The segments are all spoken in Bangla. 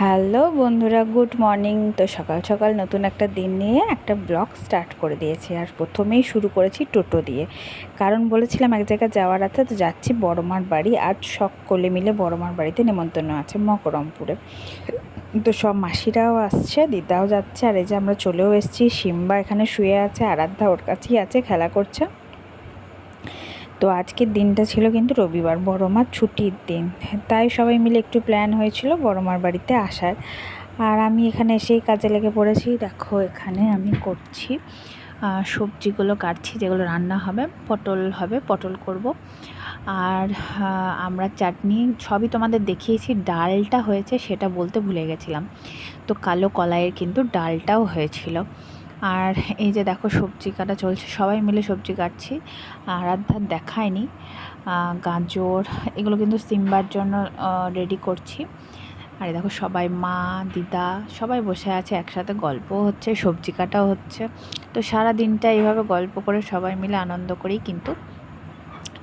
হ্যালো বন্ধুরা, গুড মর্নিং। তো সকাল সকাল নতুন একটা দিন নিয়ে একটা ব্লগ স্টার্ট করে দিয়েছি। আর প্রথমেই শুরু করেছি টোটো দিয়ে, কারণ বলেছিলাম এক জায়গায় যাওয়ার আছে, তো যাচ্ছি বড়মার বাড়ি। আজ সকলে মিলে বড়মার বাড়িতে নেমন্তন্ন আছে মকরমপুরে। তো সব মাসিরাও আসছে, দিদাও যাচ্ছে। আর এই যে আমরা চলেও এসেছি। সিম্বা এখানে শুয়ে আছে, আরাধ্যা ওর কাছেই আছে, খেলা করছে। তো আজকের দিনটা ছিল কিন্তু রবিবার, বড়মার ছুটির দিন, তাই সবাই মিলে একটু প্ল্যান হয়েছিল বড়মার বাড়িতে আসার। আর আমি এখানে এসেই কাজে লেগে পড়েছি। দেখো এখানে আমি করছি সবজিগুলো কাটছি, যেগুলো রান্না হবে। পটল হবে, পটল করব। আর আমরা চাটনি সবই তোমাদের দেখিয়েছি। ডালটা হয়েছে সেটা বলতে ভুলে গেছিলাম। তো কালো কলাইয়ের কিন্তু ডালটাও হয়েছিল। আর এই যে দেখো সবজি কাটা চলছে, সবাই মিলে সবজি কাটছি। আরাধ্যার দেখায়নি। গাজর এগুলো কিন্তু সিম্বার জন্য রেডি করছি। আর দেখো সবাই, মা, দিদা সবাই বসে আছে, একসাথে গল্প হচ্ছে, সবজি কাটাও হচ্ছে। তো সারা দিনটা এইভাবে গল্প করে সবাই মিলে আনন্দ করেই কিন্তু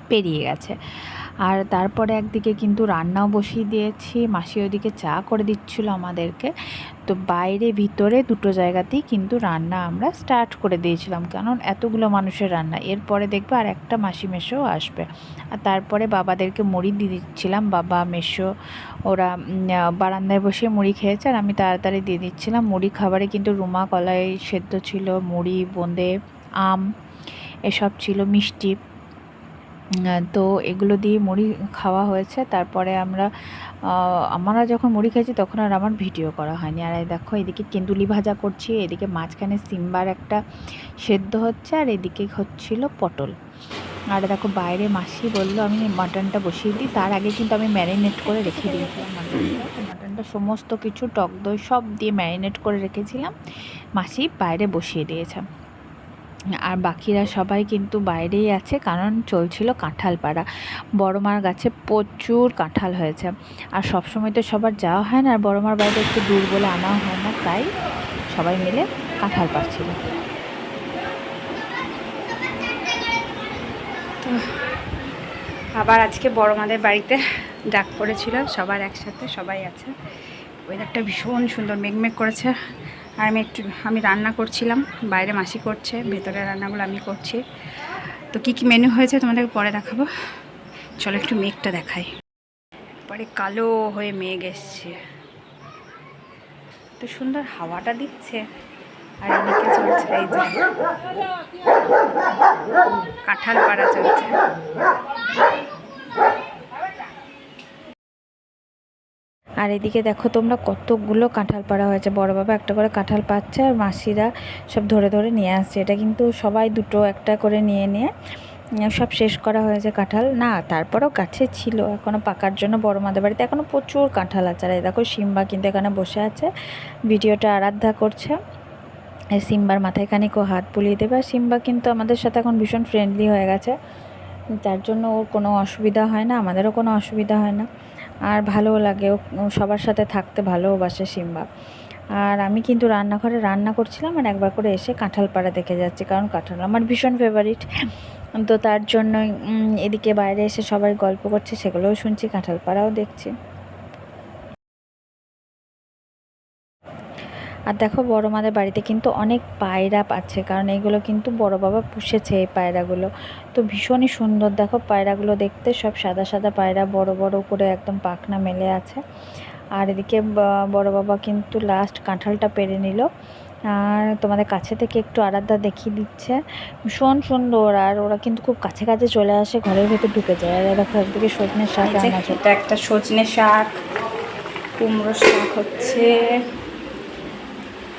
পেরিয়ে গেছে। আর তারপরে একদিকে কিন্তু রান্নাও বসিয়ে দিয়েছি, মাসি ওদিকে চা করে দিচ্ছিল আমাদেরকে। তো বাইরে ভিতরে দুটো জায়গাতেই কিন্তু রান্না আমরা স্টার্ট করে দিয়েছিলাম, কারণ এতগুলো মানুষের রান্না। এরপরে দেখবে আর একটা মাসি মেশোও আসবে। আর তারপরে বাবাদেরকে মুড়ি দিয়ে দিচ্ছিলাম। বাবা মেশো ওরা বারান্দায় বসে মুড়ি খেয়েছে, আর আমি তাড়াতাড়ি দিয়ে দিচ্ছিলাম মুড়ি। খাবারে কিন্তু রুমা কলাই সেদ্ধ ছিল, মুড়ি, বোঁদে, আম এসব ছিল, মিষ্টি। তো এগুলো দিয়ে মুড়ি খাওয়া হয়েছে। তারপরে আমরা যখন মুড়ি খেয়েছি তখন আর আমার ভিডিও করা হয়নি। আর দেখো এদিকে কেঁদুলি ভাজা করছি, এদিকে মাঝখানে সিম্বার একটা সেদ্ধ হচ্ছে, আর এদিকে হচ্ছিল পটল। আর দেখো বাইরে মাসি বলল আমি মাটনটা বসিয়ে দিই। তার আগে কিন্তু আমি ম্যারিনেট করে রেখে দিয়েছিলাম মাটনটা সমস্ত কিছু টক দই সব দিয়ে ম্যারিনেট করে রেখেছিলাম। মাসি বাইরে বসিয়ে দিয়েছে। আর বাকিরা সবাই কিন্তু বাইরেই আছে, কারণ চলছিল কাঁঠাল পাড়া। বড়মার গাছে প্রচুর কাঁঠাল হয়েছে। আর সবসময় তো সবার যাওয়া হয় না, আর বড়মার বাড়িতে একটু দূর বলে আনাও হয় না, তাই সবাই মিলে কাঁঠাল পাড়ছিল। তো আবার আজকে বড়মাদের বাড়িতে ডাক পড়েছিল, সবার একসাথে সবাই আছে। ওয়েদারটা ভীষণ সুন্দর, মেঘমেঘ করেছে। আর আমি রান্না করছিলাম, বাইরে মাসি করছে, ভেতরের রান্নাগুলো আমি করছি। তো কী কী মেনু হয়েছে তোমাদেরকে পরে দেখাবো। চলো একটু মেঘটা দেখাই। পরে কালো হয়ে মেঘ এসছে, তো সুন্দর হাওয়াটা দিচ্ছে। আর এদিকে চলছে এই যে কাঁঠাল পাড়া চলছে। আর এদিকে দেখো তোমরা কতগুলো কাঁঠাল পাড়া হয়েছে। বড় বাবা একটা করে কাঁঠাল পাচ্ছে, আর মাসিরা সব ধরে ধরে নিয়ে আসছে। এটা কিন্তু সবাই দুটো একটা করে নিয়ে নিয়ে সব শেষ করা হয়েছে কাঁঠাল। না তারপরেও গাছে ছিল এখনও পাকার জন্য। বড়মাদের বাড়িতে এখনও প্রচুর কাঁঠাল আছে। আর এই দেখো সিম্বা কিন্তু এখানে বসে আছে, ভিডিওটা আরাধ্যা করছে। সিম্বার মাথায় খানিকও হাত বুলিয়ে দেবে। আর সিম্বা কিন্তু আমাদের সাথে এখন ভীষণ ফ্রেন্ডলি হয়ে গেছে, যার জন্য ওর কোনো অসুবিধা হয় না, আমাদেরও কোনো অসুবিধা হয় না। আর ভালোও লাগে, ও সবার সাথে থাকতে ভালোবাসে সিম্বা। আর আমি কিন্তু রান্নাঘরে রান্না করছিলাম, আর একবার করে এসে কাঁঠাল পাড়া দেখে যাচ্ছি, কারণ কাঁঠাল আমার ভীষণ ফেভারিট। তো তার জন্যই এদিকে বাইরে এসে সবাই গল্প করছে, সেগুলোও শুনছি, কাঁঠাল পাড়াও দেখছি। আর দেখো বড়মাদের বাড়িতে কিন্তু অনেক পায়রা আছে, কারণ এইগুলো কিন্তু বড় বাবা পুষেছে এই পায়রাগুলো। তো ভীষণই সুন্দর দেখো পায়রাগুলো দেখতে, সব সাদা সাদা পায়রা, বড় বড় করে একদম পাখনা মেলে আছে। আর এদিকে বড় বাবা কিন্তু লাস্ট কাঁঠালটা পেরে নিল। আর তোমাদের কাছে থেকে একটু আরাধ্যা দেখিয়ে দিচ্ছে, ভীষণ সুন্দর। আর ওরা কিন্তু খুব কাছে কাছে চলে আসে, ঘরের ভেতর ঢুকে যায়। আর দেখো একদিকে সজনে শাক রান্না হচ্ছে, এটা একটা সজনে শাক, কুমড়ো শাক হচ্ছে,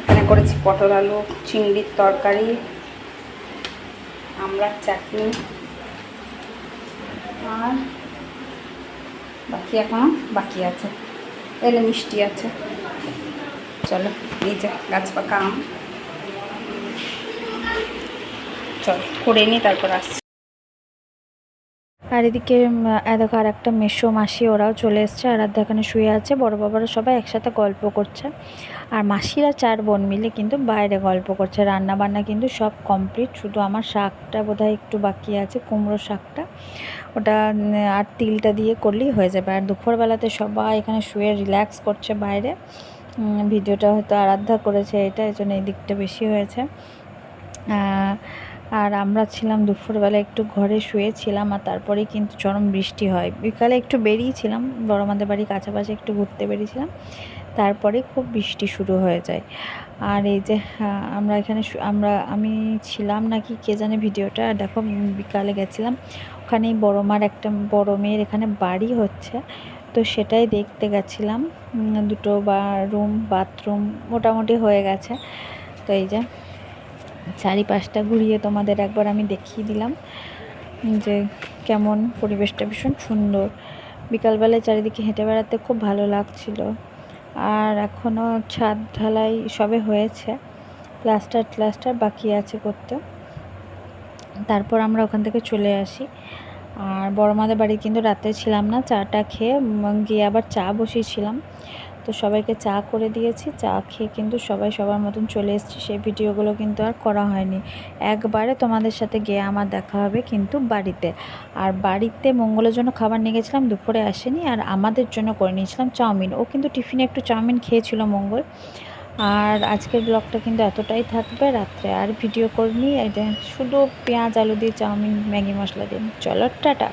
এখানে করেছি পটল আলু চিংড়ির তরকারি, আমড়ার চাটনি, আর বাকি এখনো বাকি আছে, এলে মিষ্টি আছে। চলো এই যে গাছ পাকা আম, চল করে নিই তারপর আসছি। আর এদিকে দেখো আর একটা মেসো মাসি ওরাও চলে এসছে, আর এখানে শুয়ে আছে, বড় বাবারা সবাই একসাথে গল্প করছে। আর মাসিরা 4 বোন মিলে কিন্তু বাইরে গল্প করছে। রান্না বান্না কিন্তু সব কমপ্লিট, শুধু আমার শাকটা বোধহয় একটু বাকি আছে, কুমড়ো শাকটা, ওটা আর তিলটা দিয়ে করলেই হয়ে যাবে। আর দুপুরবেলাতে সবাই এখানে শুয়ে রিল্যাক্স করছে বাইরে। ভিডিওটা হয়তো আরাধ্যা করেছে এটা, এই জন্য এই দিকটা বেশি হয়েছে। আর আমরা ছিলাম দুপুরবেলা একটু ঘরে শুয়েছিলাম, আর তারপরেই কিন্তু চরম বৃষ্টি হয়। বিকালে একটু বেরিয়েছিলাম, বড় মাদের বাড়ির কাছাকাছি একটু ঘুরতে বেরিয়েছিলাম, তারপরে খুব বৃষ্টি শুরু হয়ে যায়। আর এই যে আমরা এখানে আমি ছিলাম নাকি কে জানে ভিডিওটা, দেখো বিকালে গেছিলাম ওখানেই বড় মেয়ের এখানে বাড়ি হচ্ছে, তো সেটাই দেখতে গেছিলাম। 2টো রুম বাথরুম মোটামুটি হয়ে গেছে। তো এই যে চারিপাশটা ঘুরিয়ে তোমাদের একবার আমি দেখিয়ে দিলাম যে কেমন পরিবেশটা, ভীষণ সুন্দর। বিকালবেলায় চারিদিকে হেঁটে বেড়াতে খুব ভালো লাগছিল। আর এখনও ছাদ ঢালাই সবে হয়েছে, প্লাস্টার বাকি আছে করতে। তারপর আমরা ওখান থেকে চলে আসি। আর বড় মাদের বাড়ি কিন্তু রাতে ছিলাম না, চাটা খেয়ে গিয়ে আবার চা বসিয়েছিলাম, তো সবাইকে চা করে দিয়েছি। চা খেয়ে কিন্তু সবাই সবার মতন চলে এসেছি, সেই ভিডিওগুলো কিন্তু আর করা হয়নি। একবারে তোমাদের সাথে গিয়ে আমার দেখা হবে কিন্তু বাড়িতে। আর বাড়িতে মঙ্গলের জন্য খাবার নিয়ে গেছিলাম, দুপুরে আসেনি, আর আমাদের জন্য করে নিয়েছিলাম চাউমিন। ও কিন্তু টিফিনে একটু চাউমিন খেয়েছিল মঙ্গল। আর আজকের ব্লগটা কিন্তু এতটাই থাকবে, রাত্রে আর ভিডিও করিনি, এটা শুধু পেঁয়াজ আলু দিয়ে চাউমিন ম্যাগি মশলা দিয়ে। চলো টাটা।